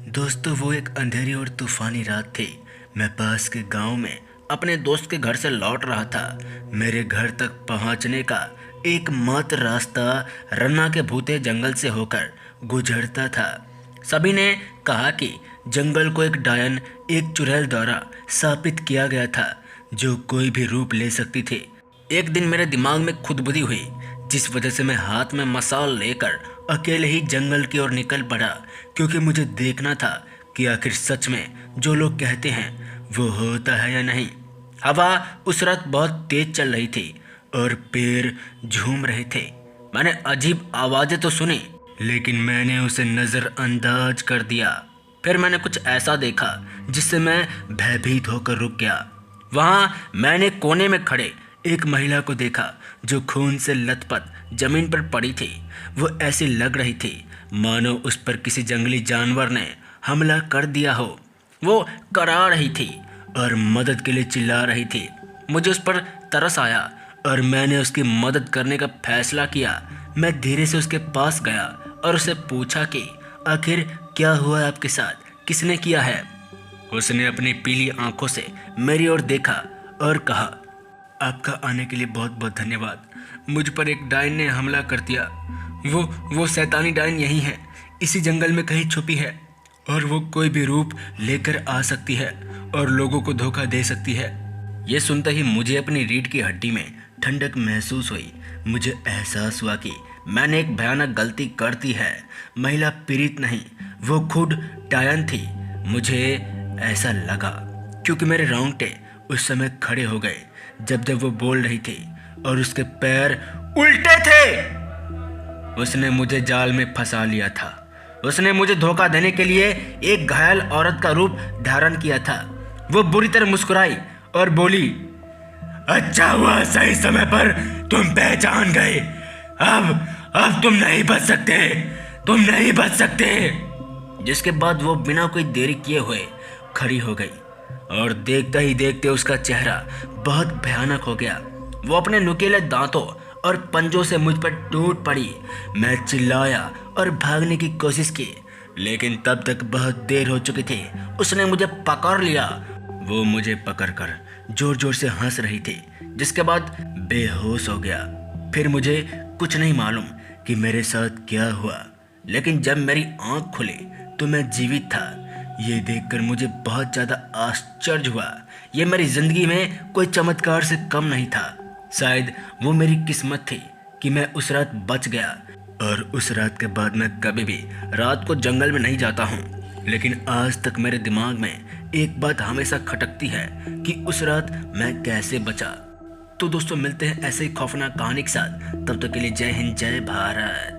दोस्तों वो एक अंधेरी और तूफानी रात थी। मैं पास के गांव में अपने दोस्त के घर से लौट रहा था। मेरे घर तक पहुंचने का एकमात्र रास्ता रन्ना के भूते जंगल से होकर गुजरता था। सभी ने कहा कि जंगल को एक डायन, एक चुड़ैल द्वारा स्थापित किया गया था जो कोई भी रूप ले सकती थी। एक दिन मेरे दिमाग में खुदबुदी हुई, जिस वजह से मैं हाथ में मसाल लेकर अकेले ही जंगल की ओर निकल पड़ा, क्योंकि मुझे देखना था कि आखिर सच में जो लोग कहते हैं वो होता है या नहीं। हवा उस रात बहुत तेज चल रही थी और पेड़ झूम रहे थे। मैंने अजीब आवाज़ें तो सुनी, लेकिन मैंने उसे नज़रअंदाज कर दिया। फिर मैंने कुछ ऐसा देखा जिससे मैं भयभीत होकर रुक गया। वहाँ मैंने कोने में खड़े एक महिला को देखा जो खून से लथपथ जमीन पर पड़ी थी। वो ऐसी लग रही थी मानो उस पर किसी जंगली जानवर ने हमला कर दिया हो। वो करा रही थी और मदद के लिए चिल्ला रही थी। मुझे उस पर तरस आया और मैंने उसकी मदद करने का फैसला किया। मैं धीरे से उसके पास गया और उससे पूछा कि आखिर क्या हुआ है आपके साथ, किसने किया है। उसने अपनी पीली आंखों से मेरी ओर देखा और कहा, आपका आने के लिए बहुत बहुत धन्यवाद। मुझ पर एक डायन ने हमला कर दिया। वो शैतानी डायन यही है, इसी जंगल में कहीं छुपी है और वो कोई भी रूप लेकर आ सकती है और लोगों को धोखा दे सकती है। ये सुनते ही मुझे अपनी रीढ़ की हड्डी में ठंडक महसूस हुई। मुझे एहसास हुआ कि मैंने एक भयानक गलती कर दी है। महिला पीड़ित नहीं, वो खुद डायन थी। मुझे ऐसा लगा क्योंकि मेरे रोंगटे उस समय खड़े हो गए जब वो बोल रही थी और उसके पैर उल्टे थे। उसने मुझे जाल में फंसा लिया था। उसने मुझे धोखा देने के लिए एक घायल औरत का रूप धारण किया था। वो बुरी तरह मुस्कुराई और बोली, अच्छा हुआ सही समय पर तुम पहचान गए। अब तुम नहीं बच सकते, तुम नहीं बच सकते। जिसके बाद वो बिना कोई देरी किए हुए खड़ी हो गई और देखते ही देखते उसका चेहरा बहुत भयानक हो गया। वो अपने नुकीले दांतों और पंजों से मुझ पर टूट पड़ी। मैं चिल्लाया और भागने की कोशिश की, लेकिन तब तक बहुत देर हो चुकी थी। उसने मुझे पकड़ लिया। वो मुझे पकड़कर जोर जोर से हंस रही थी, जिसके बाद बेहोश हो गया। फिर मुझे कुछ नहीं मालूम कि मेरे साथ क्या हुआ, लेकिन जब मेरी आंख खुली तो मैं जीवित था। ये देखकर मुझे बहुत ज़्यादा आश्चर्य हुआ। ये मेरी ज़िंदगी में कोई चमत्कार से कम नहीं था। शायद वो मेरी किस्मत थी कि मैं उस रात बच गया, और उस रात के बाद मैं कभी भी रात को जंगल में नहीं जाता हूँ। लेकिन आज तक मेरे दिमाग में एक बात हमेशा खटकती है कि उस रात मैं कैसे बचा। तो दोस्तों, मिलते हैं ऐसे ही खौफनाक कहानी के साथ। तब तक के लिए जय हिंद, जय भारत।